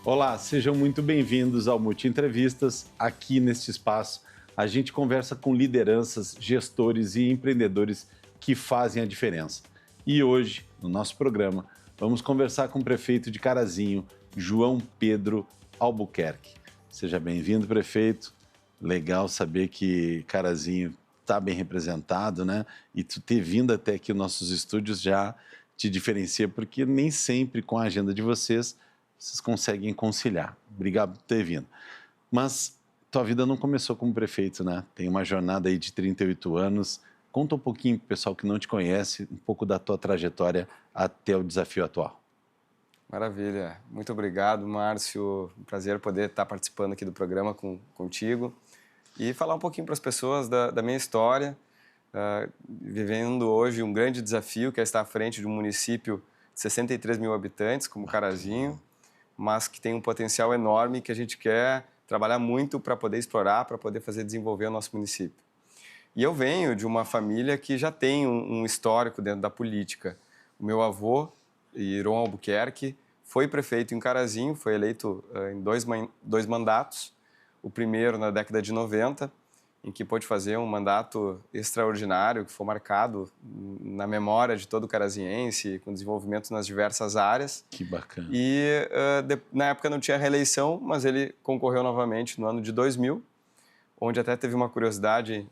Olá, sejam muito bem-vindos ao Multi Entrevistas. Aqui neste espaço, a gente conversa com lideranças, gestores e empreendedores que fazem a diferença. E hoje, no nosso programa, vamos conversar com o prefeito de Carazinho, João Pedro Albuquerque. Seja bem-vindo, prefeito. Legal saber que Carazinho está bem representado, né? E tu ter vindo até aqui nos nossos estúdios já te diferencia, porque nem sempre com a agenda de vocês conseguem conciliar. Obrigado por ter vindo. Mas tua vida não começou como prefeito, né? Tem uma jornada aí de 38 anos. Conta um pouquinho para o pessoal que não te conhece, um pouco da tua trajetória até o desafio atual. Maravilha. Muito obrigado, Márcio. Um prazer poder estar participando aqui do programa contigo e falar um pouquinho para as pessoas da minha história, vivendo hoje um grande desafio que é estar à frente de um município de 63 mil habitantes, como Carazinho, mas que tem um potencial enorme que a gente quer trabalhar muito para poder explorar, para poder fazer desenvolver o nosso município. E eu venho de uma família que já tem um histórico dentro da política. O meu avô, Iron Albuquerque, foi prefeito em Carazinho, foi eleito em dois mandatos. O primeiro na década de 90, em que pôde fazer um mandato extraordinário, que foi marcado na memória de todo carazinhense, com desenvolvimento nas diversas áreas. Que bacana. E na época não tinha reeleição, mas ele concorreu novamente no ano de 2000, onde até teve uma curiosidade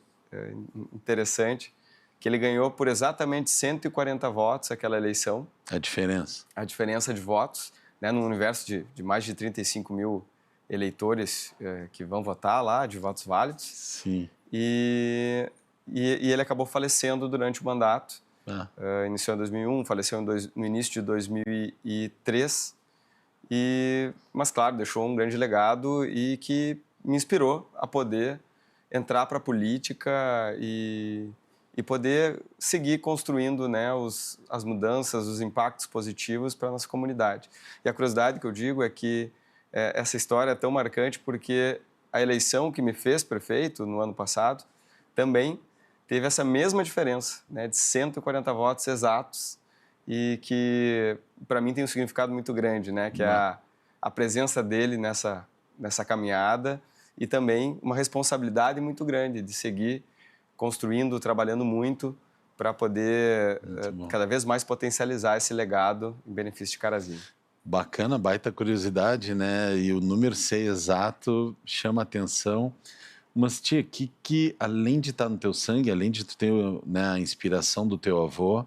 interessante, que ele ganhou por exatamente 140 votos aquela eleição. A diferença? A diferença de votos, né, num universo de mais de 35 mil eleitores que vão votar lá, de votos válidos. Sim. E ele acabou falecendo durante o mandato. Iniciou em 2001, faleceu no início de 2003. Mas, claro, deixou um grande legado e que me inspirou a poder entrar para a política e poder seguir construindo, né, as mudanças, os impactos positivos para a nossa comunidade. E a curiosidade que eu digo é que essa história é tão marcante porque a eleição que me fez prefeito no ano passado também teve essa mesma diferença, né, de 140 votos exatos, e que para mim tem um significado muito grande, né, que é a presença dele nessa caminhada e também uma responsabilidade muito grande de seguir construindo, trabalhando muito para poder cada vez mais potencializar esse legado em benefício de Carazinho. Bacana, baita curiosidade, né? E o número ser exato chama atenção. Mas, tia, que além de estar no teu sangue, além de tu ter, né, a inspiração do teu avô,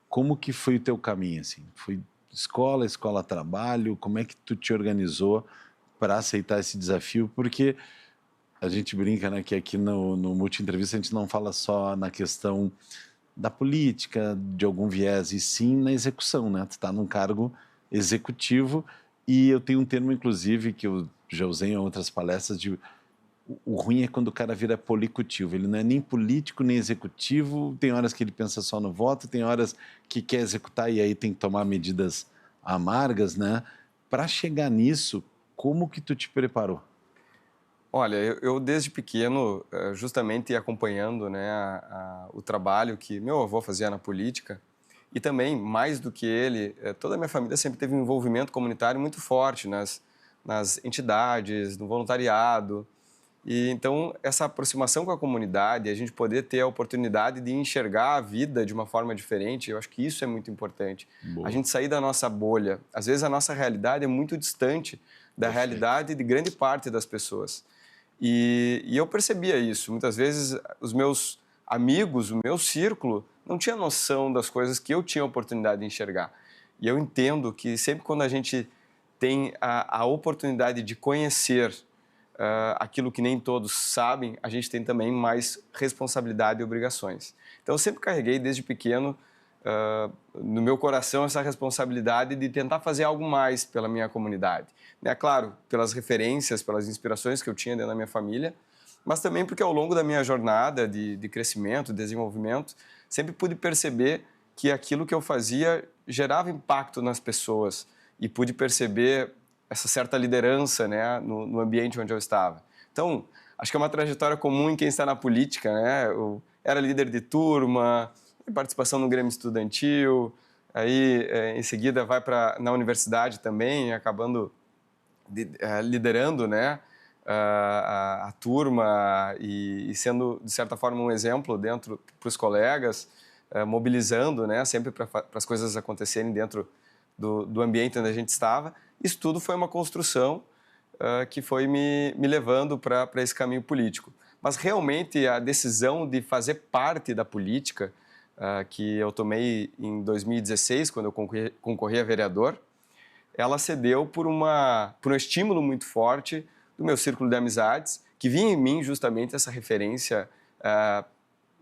como que foi o teu caminho, assim? Foi escola, trabalho? Como é que tu te organizou para aceitar esse desafio? Porque a gente brinca, né, que aqui no Multi Entrevista a gente não fala só na questão da política, de algum viés, e sim na execução, né? Tu está num cargo executivo e eu tenho um termo, inclusive, que eu já usei em outras palestras, de o ruim é quando o cara vira policutivo. Ele não é nem político, nem executivo. Tem horas que ele pensa só no voto, tem horas que quer executar e aí tem que tomar medidas amargas, né? Para chegar nisso, como que tu te preparou? Olha, eu desde pequeno, justamente acompanhando, né, o trabalho que meu avô fazia na política, e também, mais do que ele, toda a minha família sempre teve um envolvimento comunitário muito forte nas entidades, no voluntariado. E então, essa aproximação com a comunidade, a gente poder ter a oportunidade de enxergar a vida de uma forma diferente, eu acho que isso é muito importante. Boa. A gente sair da nossa bolha. Às vezes a nossa realidade é muito distante da realidade de grande parte das pessoas. E eu percebia isso. Muitas vezes os meus amigos, o meu círculo, não tinha noção das coisas que eu tinha a oportunidade de enxergar. E eu entendo que sempre quando a gente tem a oportunidade de conhecer aquilo que nem todos sabem, a gente tem também mais responsabilidade e obrigações. Então, eu sempre carreguei desde pequeno no meu coração essa responsabilidade de tentar fazer algo mais pela minha comunidade. Né? Claro, pelas referências, pelas inspirações que eu tinha dentro da minha família, mas também porque ao longo da minha jornada de crescimento, desenvolvimento, sempre pude perceber que aquilo que eu fazia gerava impacto nas pessoas e pude perceber essa certa liderança, né, no ambiente onde eu estava. Então, acho que é uma trajetória comum em quem está na política, né? Eu era líder de turma, participação no Grêmio Estudantil, aí em seguida vai na universidade também, acabando liderando, né, a turma e sendo, de certa forma, um exemplo dentro para os colegas, mobilizando, né, sempre para as coisas acontecerem dentro do ambiente onde a gente estava. Isso tudo foi uma construção que foi me levando para esse caminho político. Mas realmente a decisão de fazer parte da política, que eu tomei em 2016, quando eu concorri a vereador, ela cedeu por um estímulo muito forte do meu círculo de amizades, que vinha em mim justamente essa referência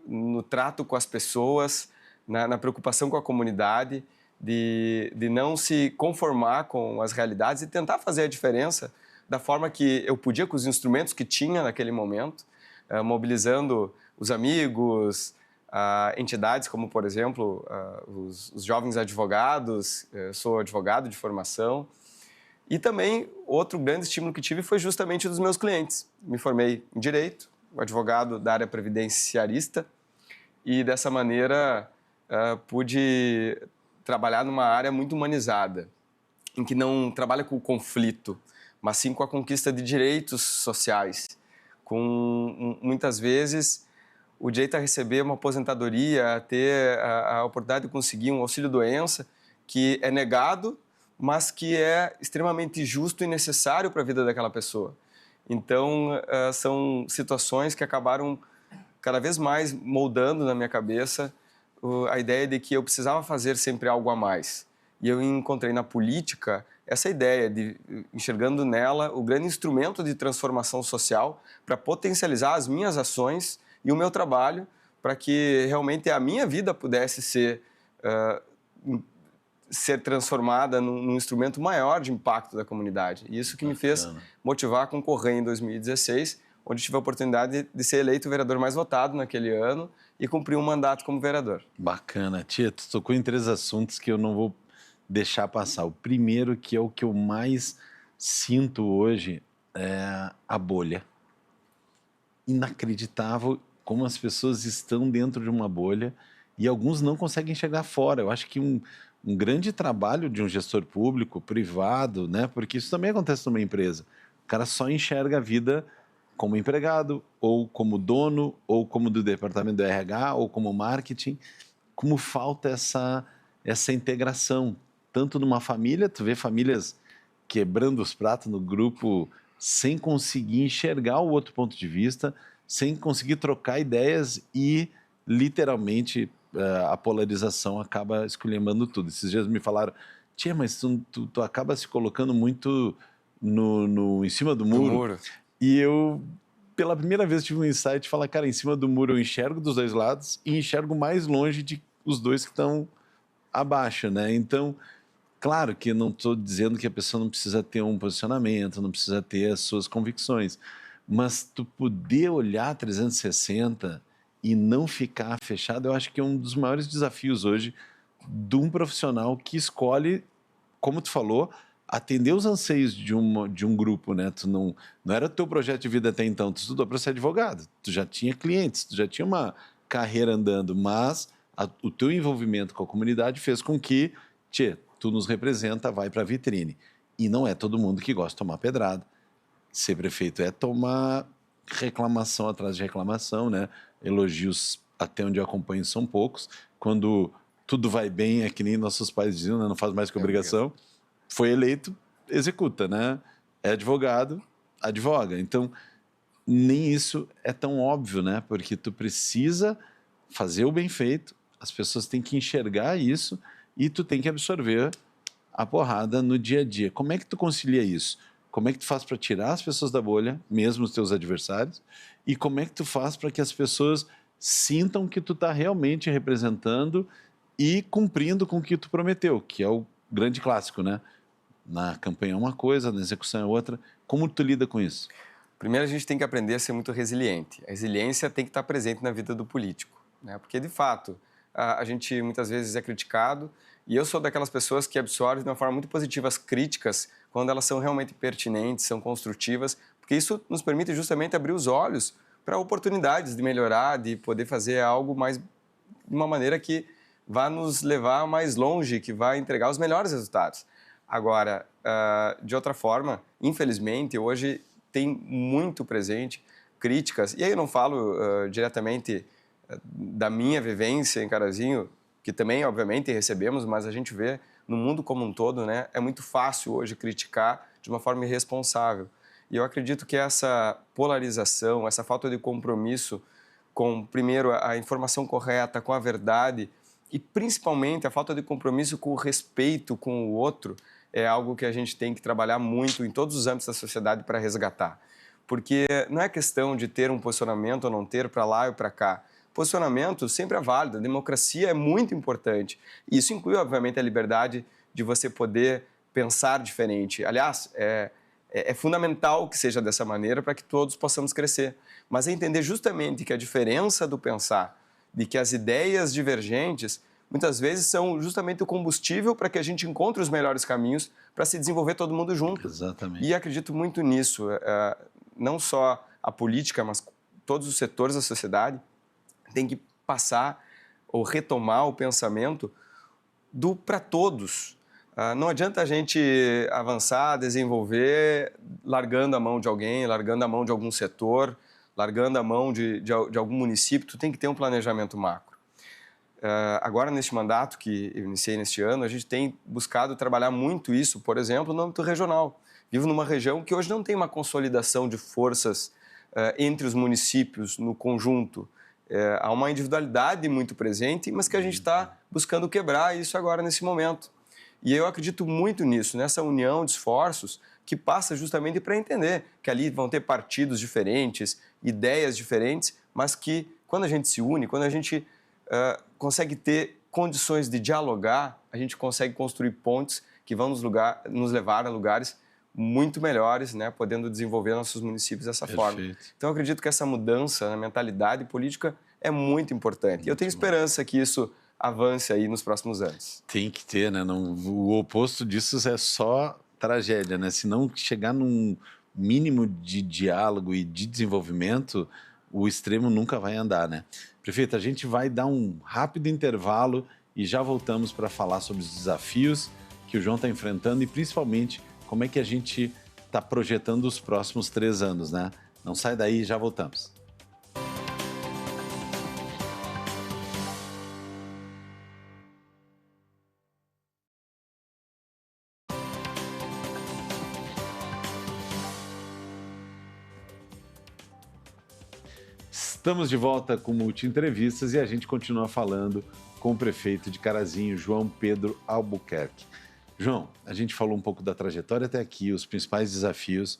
no trato com as pessoas, na preocupação com a comunidade, de não se conformar com as realidades e tentar fazer a diferença da forma que eu podia, com os instrumentos que tinha naquele momento, mobilizando os amigos, entidades como, por exemplo, os jovens advogados. Eu sou advogado de formação. E também, outro grande estímulo que tive foi justamente dos meus clientes. Me formei em Direito, advogado da área previdenciarista, e dessa maneira pude trabalhar numa área muito humanizada, em que não trabalha com o conflito, mas sim com a conquista de direitos sociais, com muitas vezes o direito a receber uma aposentadoria, a ter a oportunidade de conseguir um auxílio-doença que é negado, mas que é extremamente justo e necessário para a vida daquela pessoa. Então, são situações que acabaram cada vez mais moldando na minha cabeça a ideia de que eu precisava fazer sempre algo a mais. E eu encontrei na política essa ideia de, enxergando nela o grande instrumento de transformação social para potencializar as minhas ações e o meu trabalho para que realmente a minha vida pudesse ser transformada num instrumento maior de impacto da comunidade. E isso que me fez motivar a concorrer em 2016, onde tive a oportunidade de ser eleito o vereador mais votado naquele ano e cumprir um mandato como vereador. Bacana. Tia, tu tocou em 3 assuntos que eu não vou deixar passar. O primeiro, que é o que eu mais sinto hoje, é a bolha. Inacreditável como as pessoas estão dentro de uma bolha e alguns não conseguem chegar fora. Eu acho que um grande trabalho de um gestor público, privado, né? Porque isso também acontece numa empresa. O cara só enxerga a vida como empregado, ou como dono, ou como do departamento do RH, ou como marketing. Como falta essa integração, tanto numa família, tu vê famílias quebrando os pratos no grupo sem conseguir enxergar o outro ponto de vista, sem conseguir trocar ideias e, literalmente, a polarização acaba esculhambando tudo. Esses dias me falaram, tia, mas tu acaba se colocando muito em cima do muro. E eu, pela primeira vez, tive um insight de falar, cara, em cima do muro eu enxergo dos 2 lados e enxergo mais longe de os 2 que estão abaixo, né? Então, claro que eu não estou dizendo que a pessoa não precisa ter um posicionamento, não precisa ter as suas convicções, mas tu poder olhar 360 e não ficar fechado, eu acho que é um dos maiores desafios hoje de um profissional que escolhe, como tu falou, atender os anseios de um grupo, né? Tu não era o teu projeto de vida até então, tu estudou para ser advogado, tu já tinha clientes, tu já tinha uma carreira andando, mas o teu envolvimento com a comunidade fez com que, tu nos representa, vai para a vitrine. E não é todo mundo que gosta de tomar pedrada. Ser prefeito é tomar reclamação atrás de reclamação, né? Elogios, até onde eu acompanho, são poucos. Quando tudo vai bem, é que nem nossos pais diziam, né? Não faz mais que obrigação. Foi eleito, executa, né? É advogado, advoga. Então, nem isso é tão óbvio, né? Porque tu precisa fazer o bem feito, as pessoas têm que enxergar isso e tu tem que absorver a porrada no dia a dia. Como é que tu concilia isso? Como é que tu faz para tirar as pessoas da bolha, mesmo os teus adversários? E como é que tu faz para que as pessoas sintam que tu está realmente representando e cumprindo com o que tu prometeu, que é o grande clássico, né? Na campanha é uma coisa, na execução é outra. Como tu lida com isso? Primeiro, a gente tem que aprender a ser muito resiliente. A resiliência tem que estar presente na vida do político, né? Porque, de fato, a gente muitas vezes é criticado e eu sou daquelas pessoas que absorvem de uma forma muito positiva as críticas quando elas são realmente pertinentes, são construtivas, porque isso nos permite justamente abrir os olhos para oportunidades de melhorar, de poder fazer algo mais de uma maneira que vá nos levar mais longe, que vai entregar os melhores resultados. Agora, de outra forma, infelizmente, hoje tem muito presente críticas, e aí eu não falo diretamente da minha vivência em Carazinho, que também, obviamente, recebemos, mas a gente vê no mundo como um todo, né, é muito fácil hoje criticar de uma forma irresponsável. E eu acredito que essa polarização, essa falta de compromisso com, primeiro, a informação correta, com a verdade, e principalmente a falta de compromisso com o respeito com o outro, é algo que a gente tem que trabalhar muito em todos os âmbitos da sociedade para resgatar. Porque não é questão de ter um posicionamento ou não ter, para lá ou para cá. Posicionamento sempre é válido, a democracia é muito importante. E isso inclui, obviamente, a liberdade de você poder pensar diferente. Aliás, é fundamental que seja dessa maneira para que todos possamos crescer. Mas é entender justamente que a diferença do pensar, de que as ideias divergentes, muitas vezes são justamente o combustível para que a gente encontre os melhores caminhos para se desenvolver todo mundo junto. Exatamente. E acredito muito nisso. Não só a política, mas todos os setores da sociedade têm que passar ou retomar o pensamento do para todos. Não adianta a gente avançar, desenvolver, largando a mão de alguém, largando a mão de algum setor, largando a mão de algum município. Tu tem que ter um planejamento macro. Agora, neste mandato que eu iniciei neste ano, a gente tem buscado trabalhar muito isso, por exemplo, no âmbito regional. Vivo numa região que hoje não tem uma consolidação de forças entre os municípios no conjunto. Há uma individualidade muito presente, mas que a gente está buscando quebrar isso agora, nesse momento. E eu acredito muito nisso, nessa união de esforços que passa justamente para entender que ali vão ter partidos diferentes, ideias diferentes, mas que quando a gente se une, quando a gente consegue ter condições de dialogar, a gente consegue construir pontes que vão nos levar a lugares muito melhores, né, podendo desenvolver nossos municípios dessa forma. Então, eu acredito que essa mudança na mentalidade política é muito importante. E eu tenho esperança que isso avance aí nos próximos anos. Tem que ter, né? Não, o oposto disso é só tragédia, né? Se não chegar num mínimo de diálogo e de desenvolvimento, o extremo nunca vai andar, né? Prefeito, a gente vai dar um rápido intervalo e já voltamos para falar sobre os desafios que o João está enfrentando e principalmente como é que a gente está projetando os próximos 3 anos, né? Não sai daí, já voltamos. Estamos de volta com Multi Entrevistas e a gente continua falando com o prefeito de Carazinho, João Pedro Albuquerque. João, a gente falou um pouco da trajetória até aqui, os principais desafios.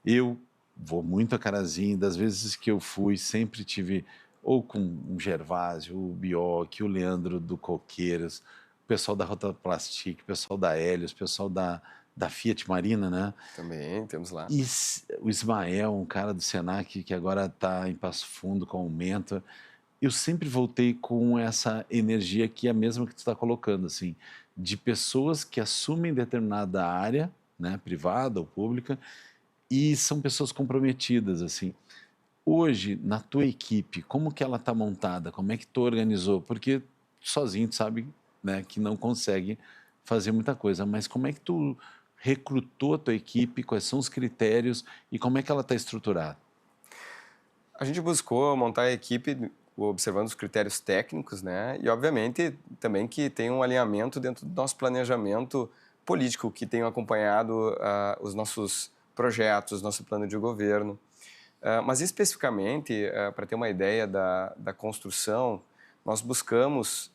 Eu vou muito a Carazinho, das vezes que eu fui, sempre tive ou com o Gervásio, o Bioc, o Leandro do Coqueiros, o pessoal da Rotoplastic, o pessoal da Helios, o pessoal da Fiat Marina, né? Também temos lá. E o Ismael, um cara do Senac que agora está em Passo Fundo com aumento. Eu sempre voltei com essa energia que é a mesma que tu está colocando, assim, de pessoas que assumem determinada área, né, privada ou pública, e são pessoas comprometidas, assim. Hoje, na tua equipe, como que ela está montada? Como é que tu organizou? Porque sozinho tu sabe, né, que não consegue fazer muita coisa, mas como é que tu recrutou a tua equipe, quais são os critérios e como é que ela está estruturada? A gente buscou montar a equipe observando os critérios técnicos, né? E, obviamente, também que tem um alinhamento dentro do nosso planejamento político, que tem acompanhado os nossos projetos, nosso plano de governo. Mas, especificamente, para ter uma ideia da construção, nós buscamos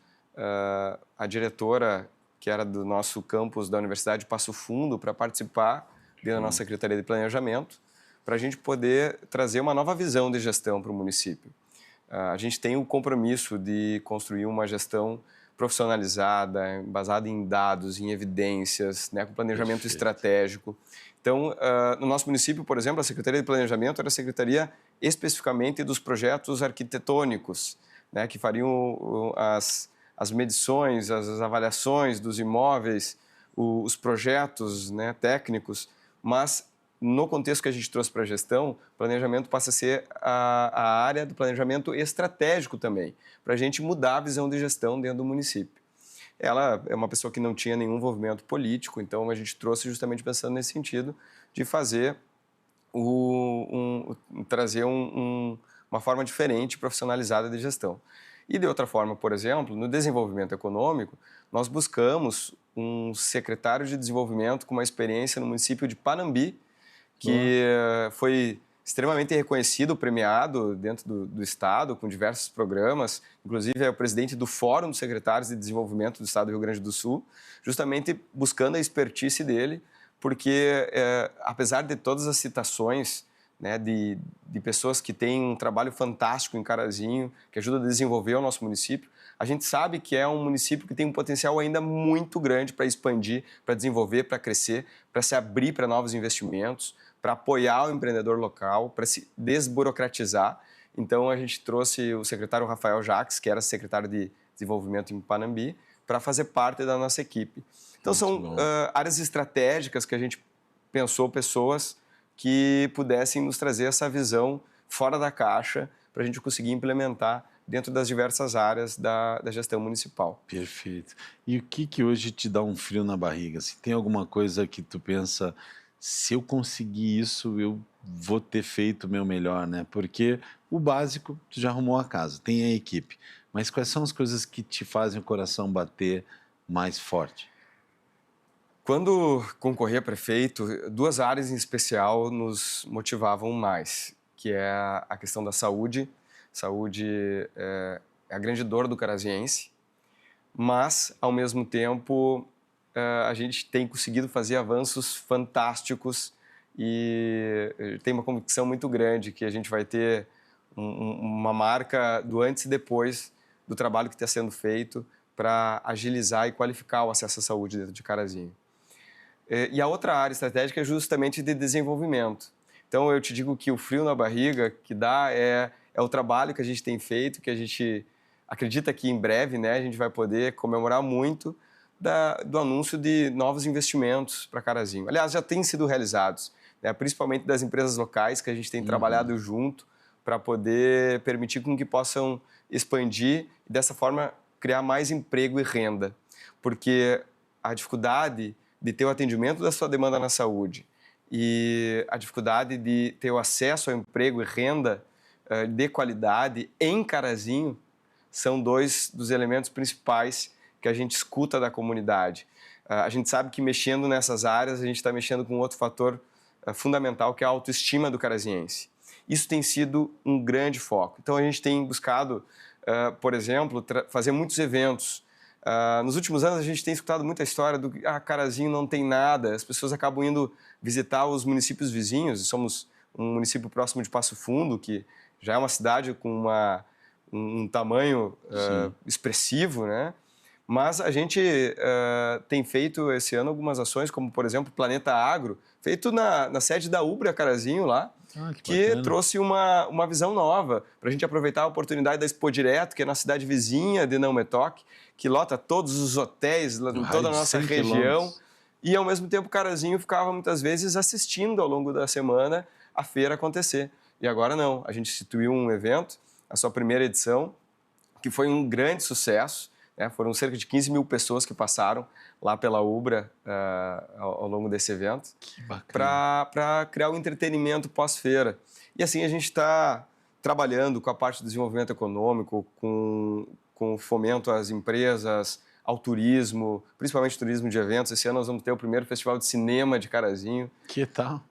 a diretora que era do nosso campus da Universidade de Passo Fundo para participar da nossa Secretaria de Planejamento, para a gente poder trazer uma nova visão de gestão para o município. A gente tem o compromisso de construir uma gestão profissionalizada, baseada em dados, em evidências, né, com planejamento estratégico. Então, no nosso município, por exemplo, a Secretaria de Planejamento era a secretaria especificamente dos projetos arquitetônicos, né, que fariam as medições, as avaliações dos imóveis, os projetos, né, técnicos, mas no contexto que a gente trouxe para a gestão, planejamento passa a ser a área do planejamento estratégico também, para a gente mudar a visão de gestão dentro do município. ela é uma pessoa que não tinha nenhum envolvimento político, então a gente trouxe justamente pensando nesse sentido de fazer trazer uma forma diferente, profissionalizada de gestão. E de outra forma, por exemplo, no desenvolvimento econômico, nós buscamos um secretário de desenvolvimento com uma experiência no município de Panambi, que foi extremamente reconhecido, premiado dentro do Estado, com diversos programas. Inclusive, é o presidente do Fórum dos Secretários de Desenvolvimento do Estado do Rio Grande do Sul, justamente buscando a expertise dele, porque, apesar de todas as citações, né, de pessoas que têm um trabalho fantástico em Carazinho, que ajuda a desenvolver o nosso município, a gente sabe que é um município que tem um potencial ainda muito grande para expandir, para desenvolver, para crescer, para se abrir para novos investimentos, para apoiar o empreendedor local, para se desburocratizar. Então, a gente trouxe o secretário Rafael Jacques, que era secretário de Desenvolvimento em Panambi, para fazer parte da nossa equipe. Então, são áreas estratégicas que a gente pensou, pessoas que pudessem nos trazer essa visão fora da caixa para a gente conseguir implementar dentro das diversas áreas da gestão municipal. Perfeito. E o que hoje te dá um frio na barriga? Se tem alguma coisa que tu pensa, se eu conseguir isso, eu vou ter feito o meu melhor, né? Porque o básico, tu já arrumou a casa, tem a equipe. Mas quais são as coisas que te fazem o coração bater mais forte? Quando concorri a prefeito, duas áreas em especial nos motivavam mais, que é a questão da saúde. Saúde é a grande dor do caraziense, mas, ao mesmo tempo, a gente tem conseguido fazer avanços fantásticos e tem uma convicção muito grande que a gente vai ter uma marca do antes e depois do trabalho que está sendo feito para agilizar e qualificar o acesso à saúde dentro de Carazinho. E a outra área estratégica é justamente de desenvolvimento. Então, eu te digo que o frio na barriga que dá é o trabalho que a gente tem feito, que a gente acredita que em breve, né, a gente vai poder comemorar muito do anúncio de novos investimentos para Carazinho. Aliás, já têm sido realizados, né, principalmente das empresas locais que a gente tem trabalhado junto para poder permitir com que possam expandir e, dessa forma, criar mais emprego e renda. Porque a dificuldade de ter o atendimento da sua demanda na saúde e a dificuldade de ter o acesso ao emprego e renda de qualidade em Carazinho são dois dos elementos principais que a gente escuta da comunidade. A gente sabe que mexendo nessas áreas, a gente está mexendo com outro fator fundamental, que é a autoestima do caraziense. Isso tem sido um grande foco. Então, a gente tem buscado, por exemplo, fazer muitos eventos. Nos últimos anos, a gente tem escutado muita história do que Carazinho não tem nada. As pessoas acabam indo visitar os municípios vizinhos. Somos um município próximo de Passo Fundo, que já é uma cidade com um tamanho expressivo, né? Mas a gente tem feito esse ano algumas ações, como, por exemplo, Planeta Agro, feito na sede da Ubra Carazinho lá, que trouxe uma visão nova para a gente aproveitar a oportunidade da Expo Direto, que é na cidade vizinha de Não Metoque, que lota todos os hotéis em toda a nossa região. E, ao mesmo tempo, Carazinho ficava muitas vezes assistindo ao longo da semana a feira acontecer. E agora não, a gente instituiu um evento, a sua primeira edição, que foi um grande sucesso. Foram cerca de 15 mil pessoas que passaram lá pela Ubra ao longo desse evento para criar um entretenimento pós-feira. E assim a gente está trabalhando com a parte do desenvolvimento econômico, com fomento às empresas, ao turismo, principalmente turismo de eventos. Esse ano nós vamos ter o primeiro festival de cinema de Carazinho. Que tal?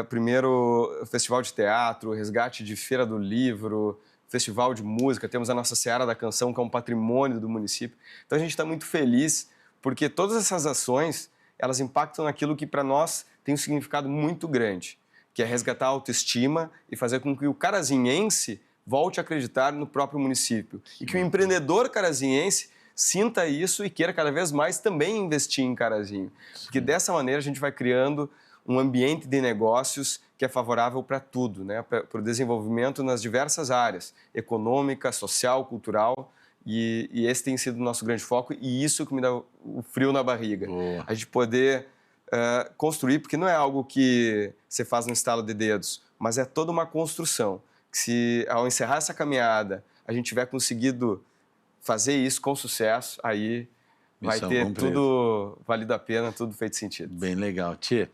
Primeiro festival de teatro, resgate de feira do livro, festival de música, temos a nossa Seara da Canção, que é um patrimônio do município. Então a gente está muito feliz, porque todas essas ações, elas impactam naquilo que para nós tem um significado muito grande, que é resgatar a autoestima e fazer com que o carazinhense volte a acreditar no próprio município. E que o empreendedor carazinhense sinta isso e queira cada vez mais também investir em Carazinho. Porque dessa maneira a gente vai criando um ambiente de negócios que é favorável para tudo, né? Para o desenvolvimento nas diversas áreas, econômica, social, cultural, e esse tem sido o nosso grande foco, e isso que me dá o frio na barriga. Boa. A gente poder construir, porque não é algo que você faz no estalo de dedos, mas é toda uma construção, que se ao encerrar essa caminhada a gente tiver conseguido fazer isso com sucesso, aí vai ter tudo valido a pena, tudo feito sentido. Bem legal. Tchê,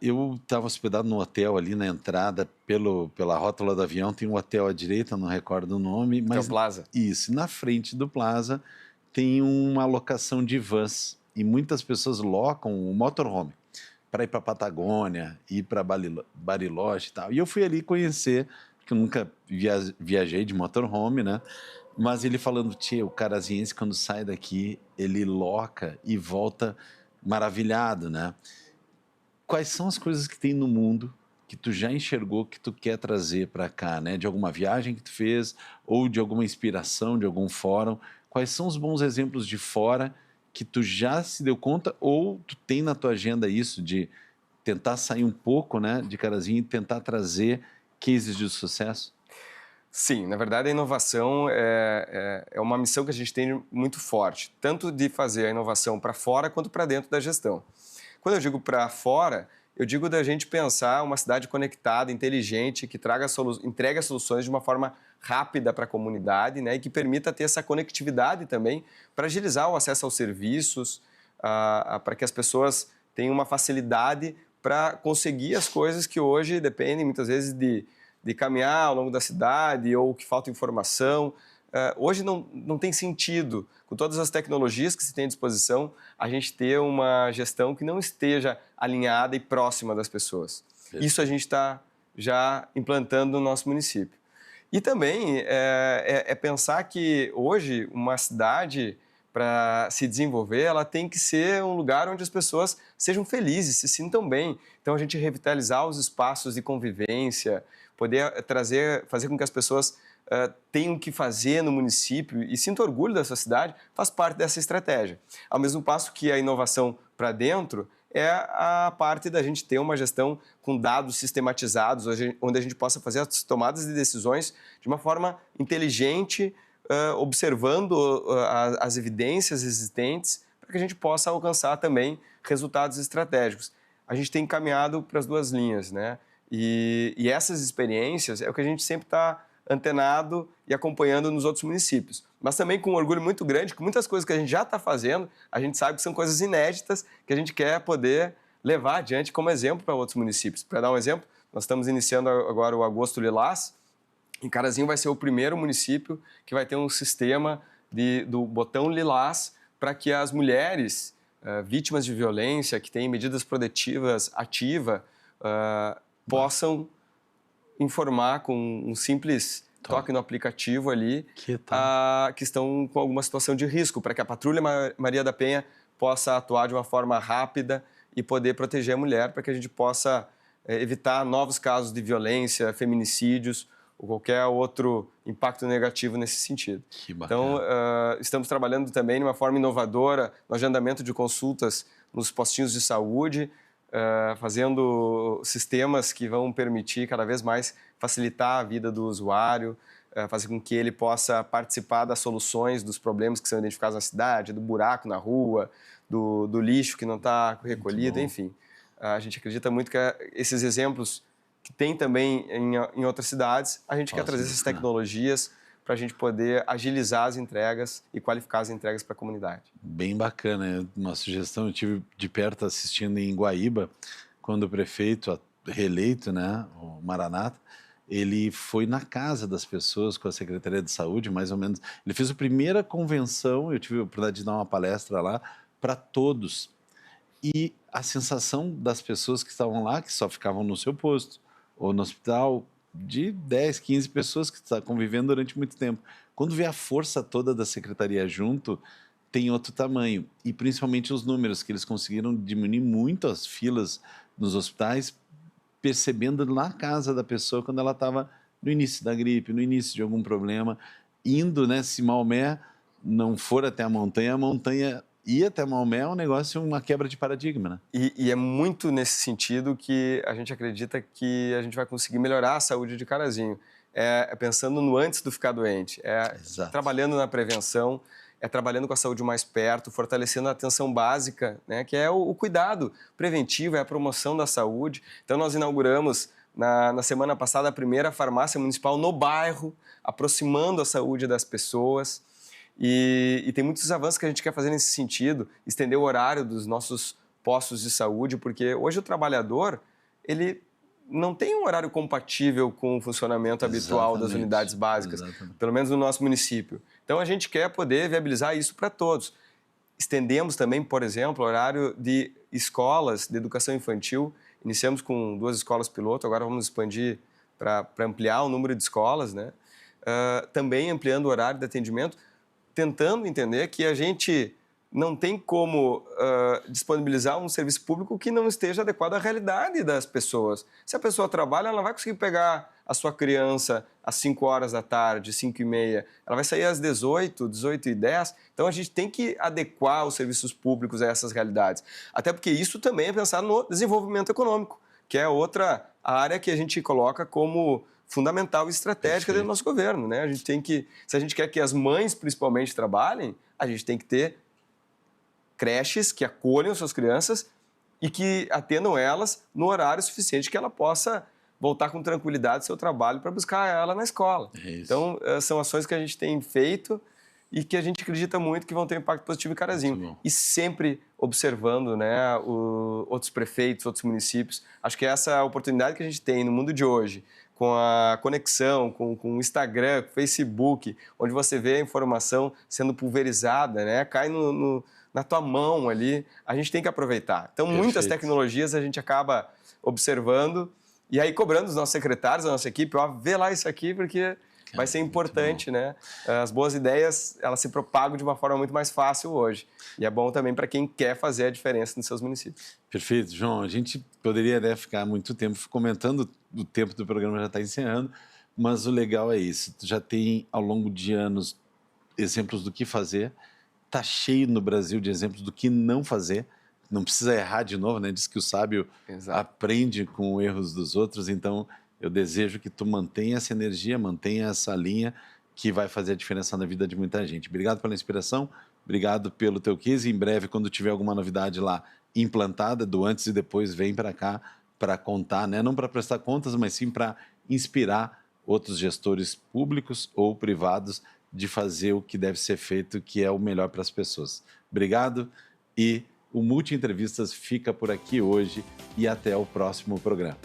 eu estava hospedado no hotel ali na entrada, pela rótula do avião, tem um hotel à direita, não recordo o nome. Mas é o Plaza. Isso, na frente do Plaza tem uma locação de vans e muitas pessoas locam o motorhome para ir para Patagônia, ir para Bariloche e tal. E eu fui ali conhecer, porque eu nunca viajei de motorhome, né? Mas ele falando, tchê, o caraziense quando sai daqui, ele loca e volta maravilhado, né? Quais são as coisas que tem no mundo que tu já enxergou que tu quer trazer para cá, né? De alguma viagem que tu fez ou de alguma inspiração, de algum fórum? Quais são os bons exemplos de fora que tu já se deu conta ou tu tem na tua agenda isso de tentar sair um pouco, né, de Carazinho e tentar trazer cases de sucesso? Sim, na verdade a inovação é uma missão que a gente tem muito forte, tanto de fazer a inovação para fora quanto para dentro da gestão. Quando eu digo para fora, eu digo da gente pensar uma cidade conectada, inteligente, que entregue as soluções de uma forma rápida para a comunidade, né, e que permita ter essa conectividade também para agilizar o acesso aos serviços, para que as pessoas tenham uma facilidade para conseguir as coisas que hoje dependem muitas vezes de caminhar ao longo da cidade ou que falta informação. Hoje não tem sentido, com todas as tecnologias que se tem à disposição, a gente ter uma gestão que não esteja alinhada e próxima das pessoas. Isso a gente está já implantando no nosso município. E também pensar que hoje uma cidade, para se desenvolver, ela tem que ser um lugar onde as pessoas sejam felizes, se sintam bem. Então a gente revitalizar os espaços de convivência, poder fazer com que as pessoas tenham que fazer no município e sinta orgulho da sua cidade, faz parte dessa estratégia. Ao mesmo passo que a inovação para dentro é a parte da gente ter uma gestão com dados sistematizados, onde a gente possa fazer as tomadas de decisões de uma forma inteligente, observando as evidências existentes, para que a gente possa alcançar também resultados estratégicos. A gente tem caminhado para as duas linhas, né? E essas experiências é o que a gente sempre está antenado e acompanhando nos outros municípios. Mas também com um orgulho muito grande, que muitas coisas que a gente já está fazendo, a gente sabe que são coisas inéditas que a gente quer poder levar adiante como exemplo para outros municípios. Para dar um exemplo, nós estamos iniciando agora o Agosto Lilás, e Carazinho vai ser o primeiro município que vai ter um sistema do botão lilás para que as mulheres vítimas de violência, que têm medidas protetivas ativas, possam informar com um simples toque no aplicativo ali que estão com alguma situação de risco, para que a Patrulha Maria da Penha possa atuar de uma forma rápida e poder proteger a mulher, para que a gente possa evitar novos casos de violência, feminicídios ou qualquer outro impacto negativo nesse sentido. Então, estamos trabalhando também de uma forma inovadora no agendamento de consultas nos postinhos de saúde, fazendo sistemas que vão permitir cada vez mais facilitar a vida do usuário, fazer com que ele possa participar das soluções dos problemas que são identificados na cidade, do buraco na rua, do lixo que não está recolhido, enfim. A gente acredita muito que esses exemplos que tem também em outras cidades, a gente quer trazer essas tecnologias para a gente poder agilizar as entregas e qualificar as entregas para a comunidade. Bem bacana. Uma sugestão, eu tive de perto assistindo em Guaíba, quando o prefeito reeleito, né, o Maranata, ele foi na casa das pessoas com a Secretaria de Saúde, mais ou menos. Ele fez a primeira convenção, eu tive a oportunidade de dar uma palestra lá, para todos. E a sensação das pessoas que estavam lá, que só ficavam no seu posto, ou no hospital, de 10, 15 pessoas que estão convivendo durante muito tempo. Quando vê a força toda da secretaria junto, tem outro tamanho. E principalmente os números, que eles conseguiram diminuir muito as filas nos hospitais, percebendo na casa da pessoa quando ela estava no início da gripe, no início de algum problema, indo, né, se Maomé não for até a montanha ir até Maomé é um negócio, uma quebra de paradigma, né? E é muito nesse sentido que a gente acredita que a gente vai conseguir melhorar a saúde de Carazinho. Pensando no antes do ficar doente, trabalhando na prevenção, trabalhando com a saúde mais perto, fortalecendo a atenção básica, né, que é o cuidado preventivo, é a promoção da saúde. Então, nós inauguramos, na semana passada, a primeira farmácia municipal no bairro, aproximando a saúde das pessoas. E tem muitos avanços que a gente quer fazer nesse sentido, estender o horário dos nossos postos de saúde, porque hoje o trabalhador, ele não tem um horário compatível com o funcionamento habitual das unidades básicas, pelo menos no nosso município. Então, a gente quer poder viabilizar isso para todos. Estendemos também, por exemplo, o horário de escolas de educação infantil. Iniciamos com 2 escolas piloto, agora vamos expandir para ampliar o número de escolas, né? Também ampliando o horário de atendimento, tentando entender que a gente não tem como disponibilizar um serviço público que não esteja adequado à realidade das pessoas. Se a pessoa trabalha, ela não vai conseguir pegar a sua criança às 5 horas da tarde, 5h30. Ela vai sair às 18, 18h10. Então, a gente tem que adequar os serviços públicos a essas realidades. Até porque isso também é pensar no desenvolvimento econômico, que é outra área que a gente coloca como fundamental e estratégica do nosso governo, né? A gente tem que, se a gente quer que as mães, principalmente, trabalhem, a gente tem que ter creches que acolham suas crianças e que atendam elas no horário suficiente que ela possa voltar com tranquilidade ao seu trabalho para buscar ela na escola. Então, são ações que a gente tem feito e que a gente acredita muito que vão ter um impacto positivo em Carazinho. E sempre observando, né, outros prefeitos, outros municípios. Acho que essa oportunidade que a gente tem no mundo de hoje, com a conexão, com o Instagram, com o Facebook, onde você vê a informação sendo pulverizada, né, cai na tua mão ali, a gente tem que aproveitar. Então, muitas tecnologias a gente acaba observando e aí cobrando os nossos secretários, a nossa equipe, ó, vê lá isso aqui, porque vai ser importante, né? As boas ideias, elas se propagam de uma forma muito mais fácil hoje. E é bom também para quem quer fazer a diferença nos seus municípios. Perfeito, João. A gente poderia, né, ficar muito tempo comentando, o tempo do programa já está encerrando, mas o legal é isso. Tu já tem, ao longo de anos, exemplos do que fazer. Está cheio no Brasil de exemplos do que não fazer. Não precisa errar de novo, né? Diz que o sábio aprende com os erros dos outros. Então, eu desejo que tu mantenha essa energia, mantenha essa linha que vai fazer a diferença na vida de muita gente. Obrigado pela inspiração, obrigado pelo teu case. Em breve, quando tiver alguma novidade lá implantada, do antes e depois, vem para cá para contar, né? Não para prestar contas, mas sim para inspirar outros gestores públicos ou privados de fazer o que deve ser feito, que é o melhor para as pessoas. Obrigado e o Multi Entrevistas fica por aqui hoje e até o próximo programa.